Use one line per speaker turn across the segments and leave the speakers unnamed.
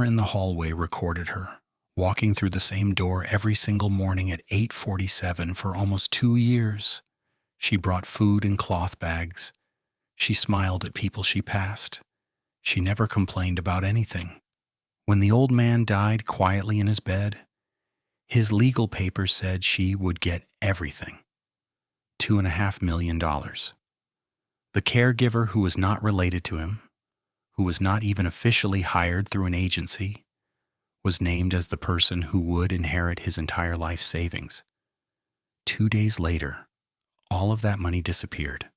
camera in the hallway recorded her, walking through the same door every single morning at 8:47 for almost 2 years. She brought food in cloth bags. She smiled at people she passed. She never complained about anything. When the old man died quietly in his bed, his legal papers said she would get everything. $2.5 million. The caregiver, who was not related to him, who was not even officially hired through an agency, was named as the person who would inherit his entire life savings. 2 days later, all of that money disappeared.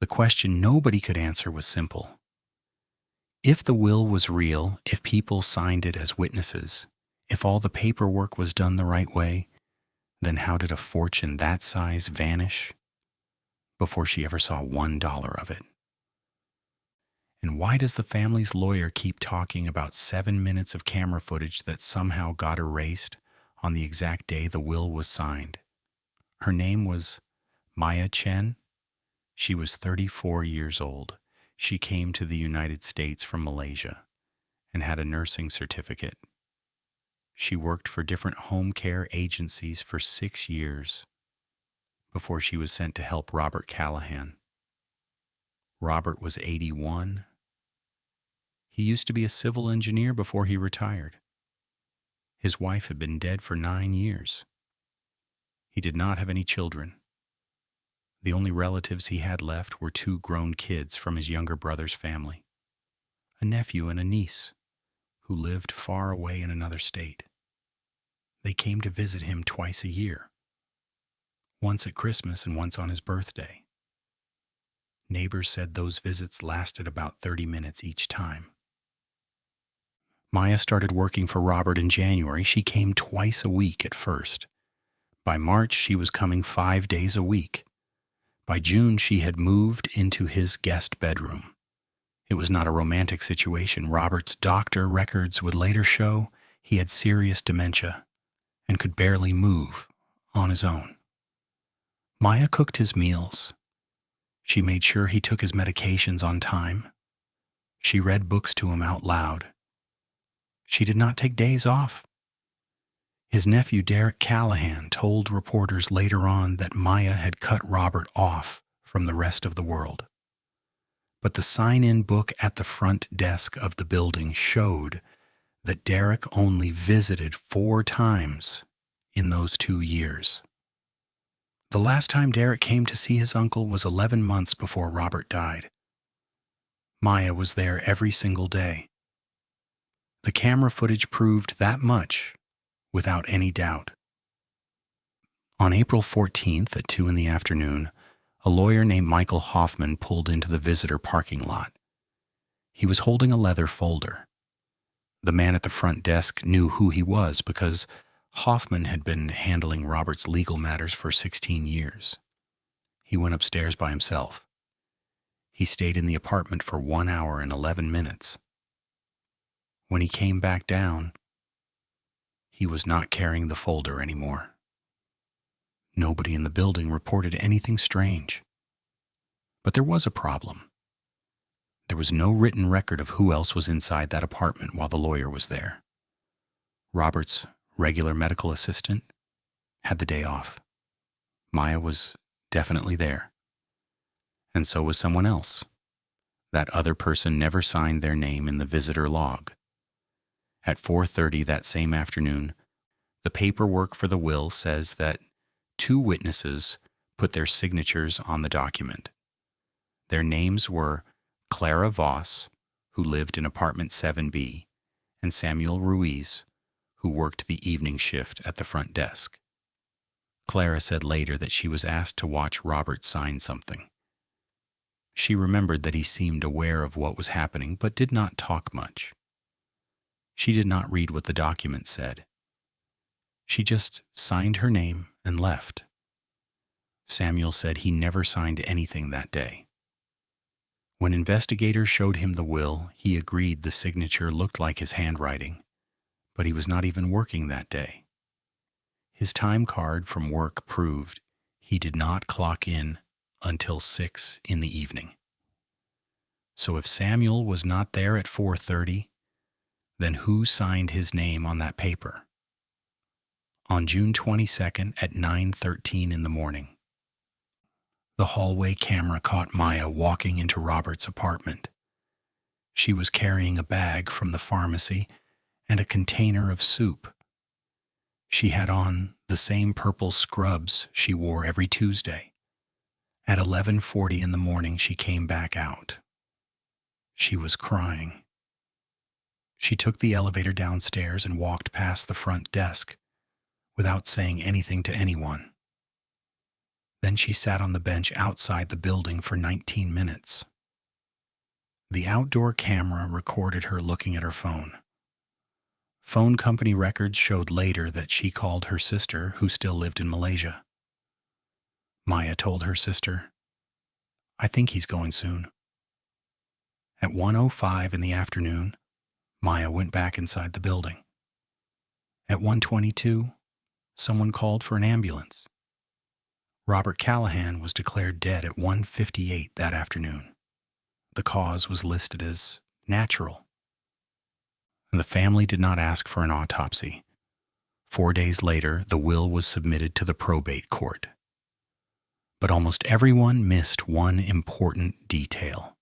The question nobody could answer was simple. If the will was real, if people signed it as witnesses, if all the paperwork was done the right way, then how did a fortune that size vanish before she ever saw $1 of it? And why does the family's lawyer keep talking about 7 minutes of camera footage that somehow got erased on the exact day the will was signed? Her name was Maya Chen. She was 34 years old. She came to the United States from Malaysia and had a nursing certificate. She worked for different home care agencies for 6 years before she was sent to help Robert Callahan. Robert was 81. He used to be a civil engineer before he retired. His wife had been dead for 9 years. He did not have any children. The only relatives he had left were 2 grown kids from his younger brother's family, a nephew and a niece who lived far away in another state. They came to visit him twice a year, once at Christmas and once on his birthday. Neighbors said those visits lasted about 30 minutes each time. Maya started working for Robert in January. She came twice a week at first. By March, she was coming 5 days a week. By June, she had moved into his guest bedroom. It was not a romantic situation. Robert's doctor records would later show he had serious dementia and could barely move on his own. Maya cooked his meals. She made sure he took his medications on time. She read books to him out loud. She did not take days off. His nephew Derek Callahan told reporters later on that Maya had cut Robert off from the rest of the world. But the sign-in book at the front desk of the building showed that Derek only visited 4 times in those 2 years. The last time Derek came to see his uncle was 11 months before Robert died. Maya was there every single day. The camera footage proved that much without any doubt. On April 14th at 2 in the afternoon, a lawyer named Michael Hoffman pulled into the visitor parking lot. He was holding a leather folder. The man at the front desk knew who he was because Hoffman had been handling Robert's legal matters for 16 years. He went upstairs by himself. He stayed in the apartment for 1 hour and 11 minutes. When he came back down, he was not carrying the folder anymore. Nobody in the building reported anything strange. But there was a problem. There was no written record of who else was inside that apartment while the lawyer was there. Robert's regular medical assistant had the day off. Maya was definitely there. And so was someone else. That other person never signed their name in the visitor log. At 4:30 that same afternoon, the paperwork for the will says that 2 witnesses put their signatures on the document. Their names were Clara Voss, who lived in apartment 7B, and Samuel Ruiz, who worked the evening shift at the front desk. Clara said later that she was asked to watch Robert sign something. She remembered that he seemed aware of what was happening, but did not talk much. She did not read what the document said. She just signed her name and left. Samuel said he never signed anything that day. When investigators showed him the will, he agreed the signature looked like his handwriting, but he was not even working that day. His time card from work proved he did not clock in until 6 in the evening. So if Samuel was not there at 4:30, Then who signed his name on that paper? On June 22nd at 9:13 in the morning, the hallway camera caught Maya walking into Robert's apartment. She was carrying a bag from the pharmacy and a container of soup. She had on the same purple scrubs she wore every Tuesday. At 11:40 in the morning, she came back out. She was crying. She took the elevator downstairs and walked past the front desk without saying anything to anyone. Then she sat on the bench outside the building for 19 minutes. The outdoor camera recorded her looking at her phone. Phone company records showed later that she called her sister, who still lived in Malaysia. Maya told her sister, "I think he's going soon." At 1:05 in the afternoon, Maya went back inside the building. At 1:22, someone called for an ambulance. Robert Callahan was declared dead at 1:58 that afternoon. The cause was listed as natural. The family did not ask for an autopsy. 4 days later, the will was submitted to the probate court. But almost everyone missed one important detail.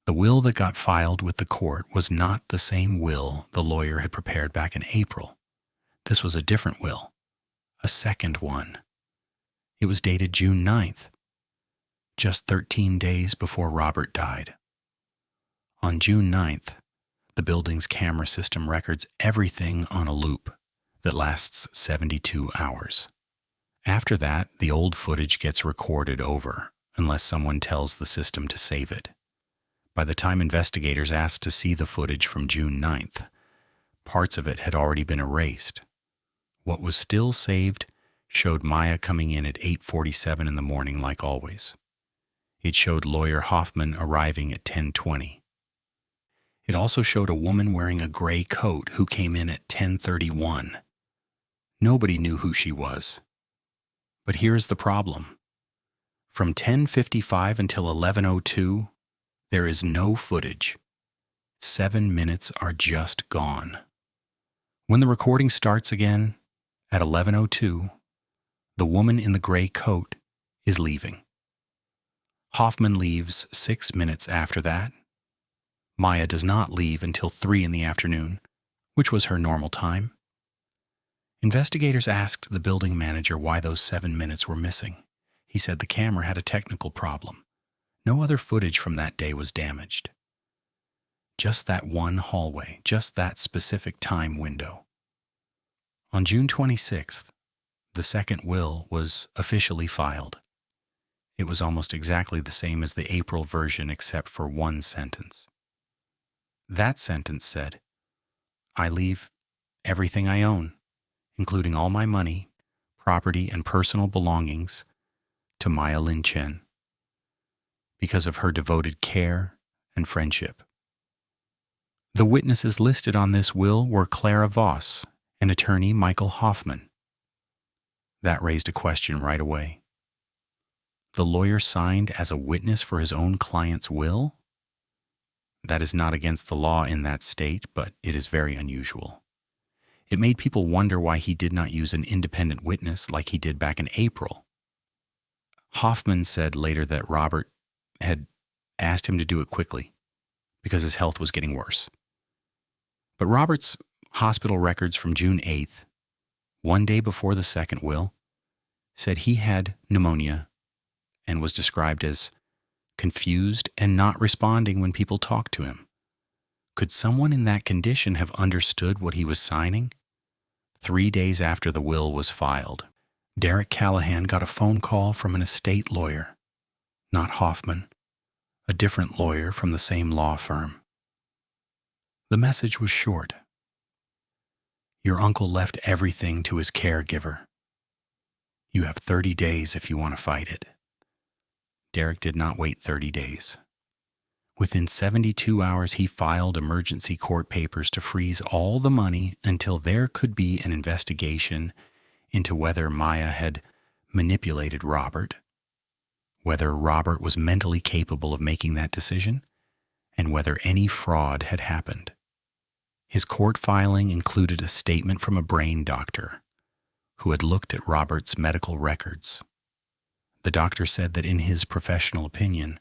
The will that got filed with the court was not the same will the lawyer had prepared back in April. This was a different will, a second one. It was dated June 9th, just 13 days before Robert died. On June 9th, the building's camera system records everything on a loop that lasts 72 hours. After that, the old footage gets recorded over unless someone tells the system to save it. By the time investigators asked to see the footage from June 9th, parts of it had already been erased. What was still saved showed Maya coming in at 8:47 in the morning like always. It showed lawyer Hoffman arriving at 10:20. It also showed a woman wearing a gray coat who came in at 10:31. Nobody knew who she was. But here's the problem. From 10:55 until 11:02, there is no footage. 7 minutes are just gone. When the recording starts again, at 11:02, the woman in the gray coat is leaving. Hoffman leaves 6 minutes after that. Maya does not leave until 3 in the afternoon, which was her normal time. Investigators asked the building manager why those 7 minutes were missing. He said the camera had a technical problem. No other footage from that day was damaged. Just that one hallway, just that specific time window. On June 26th, the second will was officially filed. It was almost exactly the same as the April version except for one sentence. That sentence said, "I leave everything I own, including all my money, property, and personal belongings, to Maya Lin Chen, because of her devoted care and friendship." The witnesses listed on this will were Clara Voss and attorney Michael Hoffman. That raised a question right away. The lawyer signed as a witness for his own client's will? That is not against the law in that state, but it is very unusual. It made people wonder why he did not use an independent witness like he did back in April. Hoffman said later that Robert had asked him to do it quickly because his health was getting worse. But Robert's hospital records from June 8th, one day before the second will, said he had pneumonia and was described as confused and not responding when people talked to him. Could someone in that condition have understood what he was signing? 3 days after the will was filed, Derek Callahan got a phone call from an estate lawyer, not Hoffman, a different lawyer from the same law firm. The message was short. "Your uncle left everything to his caregiver. You have 30 days if you want to fight it." Derek did not wait 30 days. Within 72 hours, he filed emergency court papers to freeze all the money until there could be an investigation into whether Maya had manipulated Robert, whether Robert was mentally capable of making that decision, and whether any fraud had happened. His court filing included a statement from a brain doctor who had looked at Robert's medical records. The doctor said that in his professional opinion,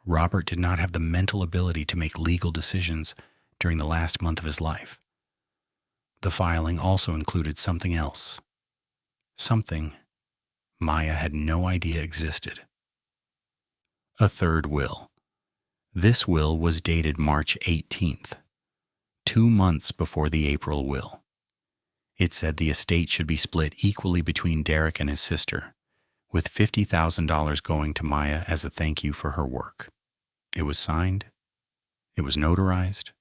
Robert did not have the mental ability to make legal decisions during the last month of his life. The filing also included something else, something Maya had no idea existed. A third will. This will was dated March 18th, 2 months before the April will. It said the estate should be split equally between Derek and his sister, with $50,000 going to Maya as a thank you for her work. It was signed. It was notarized.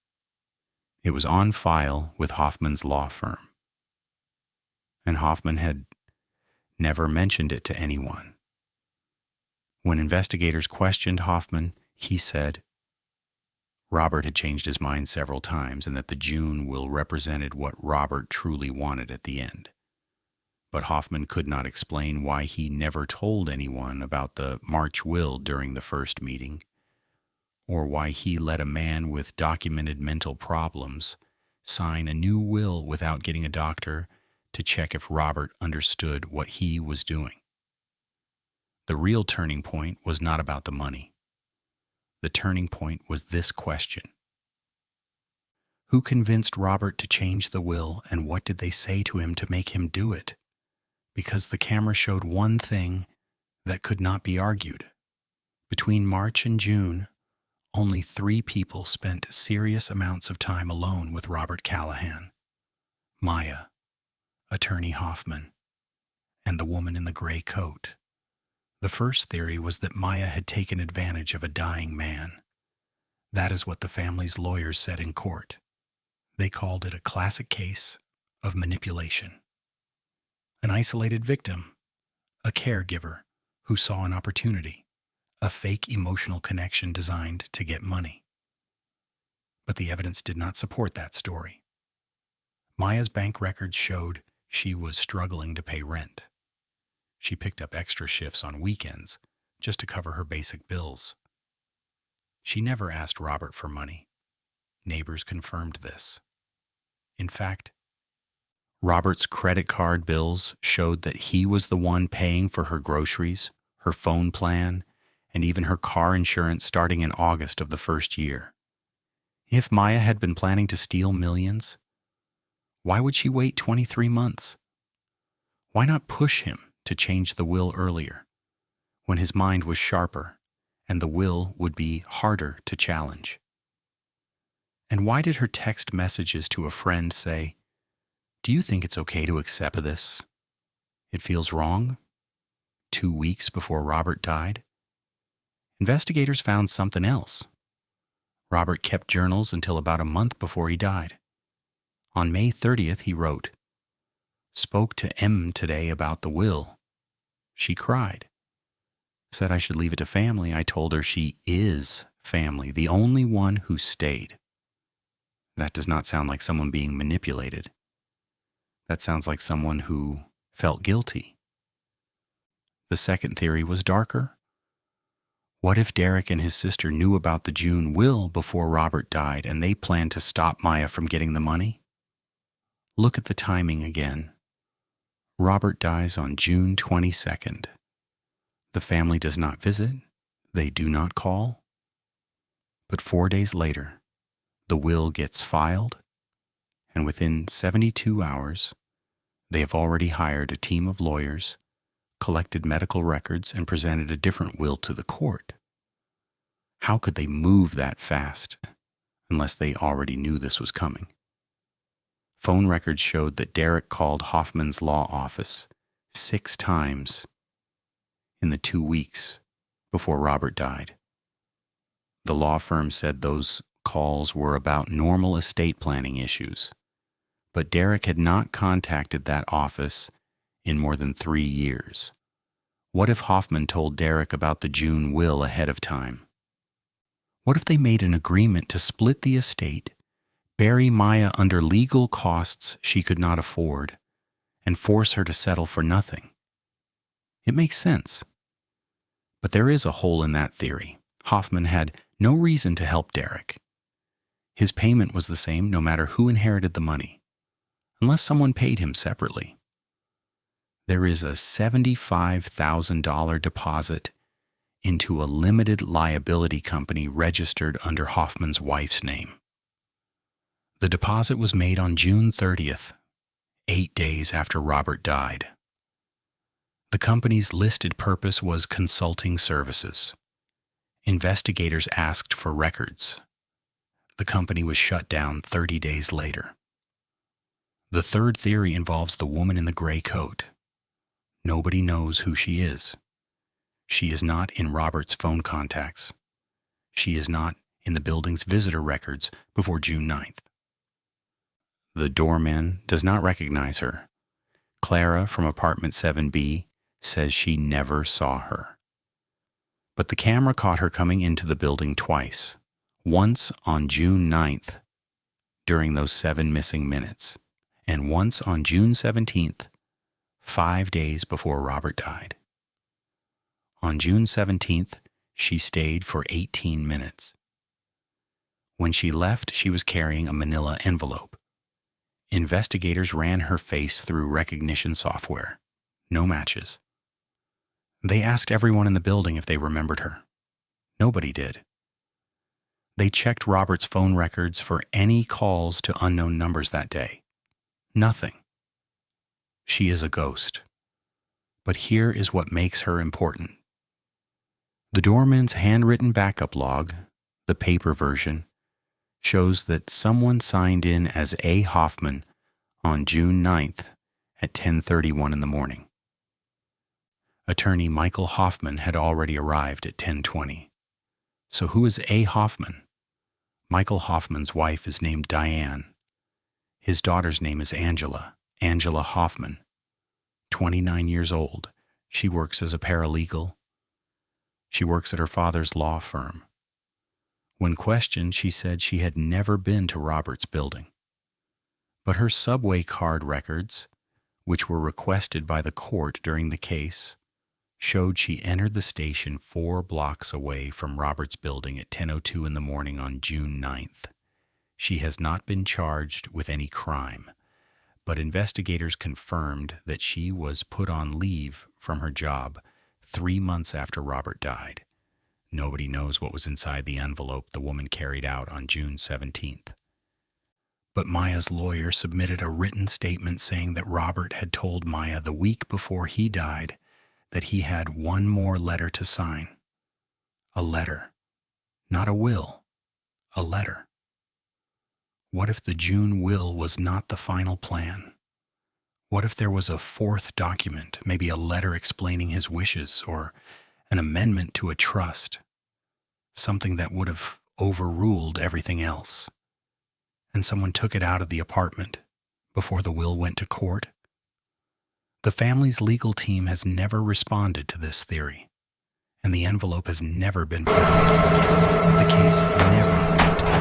It was on file with Hoffman's law firm. And Hoffman had never mentioned it to anyone. When investigators questioned Hoffman, he said Robert had changed his mind several times and that the June will represented what Robert truly wanted at the end. But Hoffman could not explain why he never told anyone about the March will during the first meeting, or why he let a man with documented mental problems sign a new will without getting a doctor to check if Robert understood what he was doing. The real turning point was not about the money. The turning point was this question. Who convinced Robert to change the will, and what did they say to him to make him do it? Because the camera showed one thing that could not be argued. Between March and June, only 3 people spent serious amounts of time alone with Robert Callahan: Maya, attorney Hoffman, and the woman in the gray coat. The first theory was that Maya had taken advantage of a dying man. That is what the family's lawyers said in court. They called it a classic case of manipulation. An isolated victim, a caregiver who saw an opportunity, a fake emotional connection designed to get money. But the evidence did not support that story. Maya's bank records showed she was struggling to pay rent. She picked up extra shifts on weekends just to cover her basic bills. She never asked Robert for money. Neighbors confirmed this. In fact, Robert's credit card bills showed that he was the one paying for her groceries, her phone plan, and even her car insurance starting in August of the first year. If Maya had been planning to steal millions, why would she wait 23 months? Why not push him to change the will earlier, when his mind was sharper and the will would be harder to challenge? And why did her text messages to a friend say, "Do you think it's okay to accept this? It feels wrong," 2 weeks before Robert died? Investigators found something else. Robert kept journals until about a month before he died. On May 30th, he wrote, "Spoke to M today about the will. She cried. Said I should leave it to family. I told her she is family, the only one who stayed." That does not sound like someone being manipulated. That sounds like someone who felt guilty. The second theory was darker. What if Derek and his sister knew about the June will before Robert died and they planned to stop Maya from getting the money? Look at the timing again. Robert dies on June 22nd. The family does not visit. They do not call. But 4 days later, the will gets filed, and within 72 hours, they have already hired a team of lawyers, collected medical records, and presented a different will to the court. How could they move that fast unless they already knew this was coming? Phone records showed that Derek called Hoffman's law office 6 times in the 2 weeks before Robert died. The law firm said those calls were about normal estate planning issues, but Derek had not contacted that office in more than 3 years. What if Hoffman told Derek about the June will ahead of time? What if they made an agreement to split the estate, bury Maya under legal costs she could not afford, and force her to settle for nothing? It makes sense. But there is a hole in that theory. Hoffman had no reason to help Derek. His payment was the same no matter who inherited the money, unless someone paid him separately. There is a $75,000 deposit into a limited liability company registered under Hoffman's wife's name. The deposit was made on June 30th, 8 days after Robert died. The company's listed purpose was consulting services. Investigators asked for records. The company was shut down 30 days later. The third theory involves the woman in the gray coat. Nobody knows who she is. She is not in Robert's phone contacts. She is not in the building's visitor records before June 9th. The doorman does not recognize her. Clara from apartment 7B says she never saw her. But the camera caught her coming into the building twice, once on June 9th during those 7 missing minutes, and once on June 17th, 5 days before Robert died. On June 17th, she stayed for 18 minutes. When she left, she was carrying a manila envelope. Investigators ran her face through recognition software. No matches. They asked everyone in the building if they remembered her. Nobody did. They checked Robert's phone records for any calls to unknown numbers that day. Nothing. She is a ghost. But here is what makes her important. The doorman's handwritten backup log, the paper version, shows that someone signed in as A. Hoffman on June 9th at 10:31 in the morning. Attorney Michael Hoffman had already arrived at 10:20. So who is A. Hoffman? Michael Hoffman's wife is named Diane. His daughter's name is Angela Hoffman. 29 years old. She works as a paralegal. She works at her father's law firm. When questioned, she said she had never been to Robert's building. But her subway card records, which were requested by the court during the case, showed she entered the station 4 blocks away from Robert's building at 10:02 in the morning on June 9th. She has not been charged with any crime, but investigators confirmed that she was put on leave from her job 3 months after Robert died. Nobody knows what was inside the envelope the woman carried out on June 17th. But Maya's lawyer submitted a written statement saying that Robert had told Maya the week before he died that he had one more letter to sign. A letter. Not a will. A letter. What if the June will was not the final plan? What if there was a 4th document, maybe a letter explaining his wishes or an amendment to a trust, something that would have overruled everything else, and someone took it out of the apartment before the will went to court? The family's legal team has never responded to this theory, and the envelope has never been found. The case never went to trial.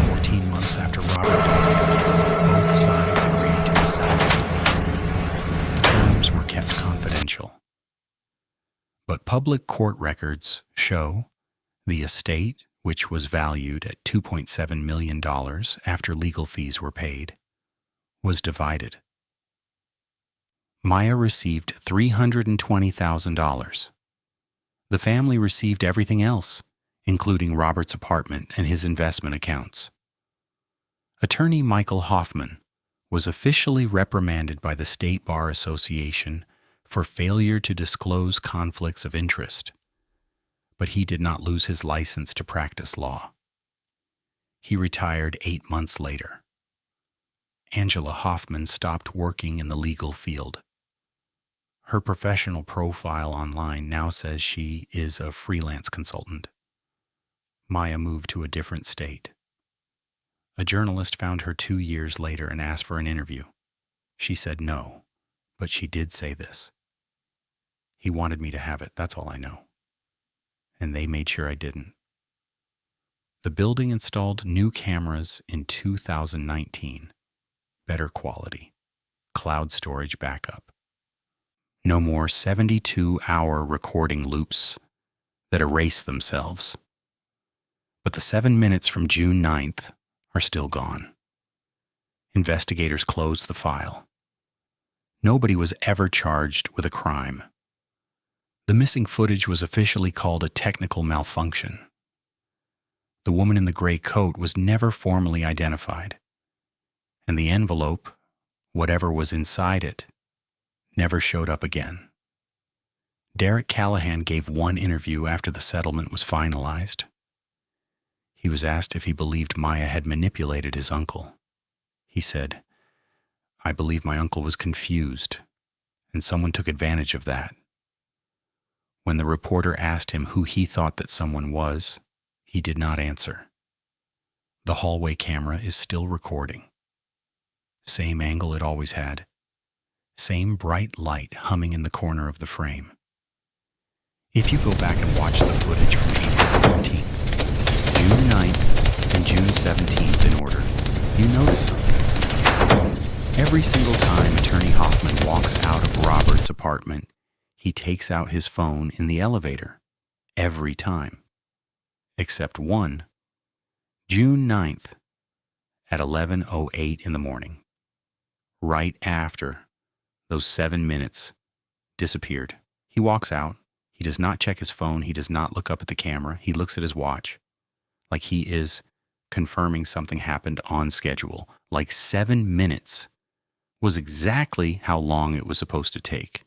14 months after Robert died, both sides agreed to a settlement. The terms were kept confidential. But public court records show the estate, which was valued at $2.7 million after legal fees were paid, was divided. Maya received $320,000. The family received everything else, including Robert's apartment and his investment accounts. Attorney Michael Hoffman was officially reprimanded by the State Bar Association for failure to disclose conflicts of interest, but he did not lose his license to practice law. He retired 8 months later. Angela Hoffman stopped working in the legal field. Her professional profile online now says she is a freelance consultant. Maya moved to a different state. A journalist found her 2 years later and asked for an interview. She said no, but she did say this: "He wanted me to have it, that's all I know. And they made sure I didn't." The building installed new cameras in 2019. Better quality. Cloud storage backup. No more 72-hour recording loops that erase themselves. But the 7 minutes from June 9th are still gone. Investigators closed the file. Nobody was ever charged with a crime. The missing footage was officially called a technical malfunction. The woman in the gray coat was never formally identified, and the envelope, whatever was inside it, never showed up again. Derek Callahan gave one interview after the settlement was finalized. He was asked if he believed Maya had manipulated his uncle. He said, "I believe my uncle was confused, and someone took advantage of that." When the reporter asked him who he thought that someone was, he did not answer. The hallway camera is still recording. Same angle it always had. Same bright light humming in the corner of the frame. If you go back and watch the footage from April 14th, June 9th, and June 17th in order, you notice something. Every single time Attorney Hoffman walks out of Robert's apartment, he takes out his phone in the elevator. Every time. Except one. June 9th at 11:08 in the morning. Right after those 7 minutes disappeared. He walks out. He does not check his phone. He does not look up at the camera. He looks at his watch like he is confirming something happened on schedule. Like 7 minutes was exactly how long it was supposed to take.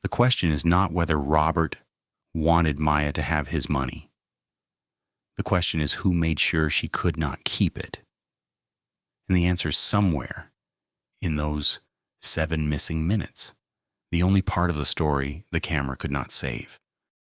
The question is not whether Robert wanted Maya to have his money. The question is who made sure she could not keep it. And the answer is somewhere in those 7 missing minutes. The only part of the story the camera could not save.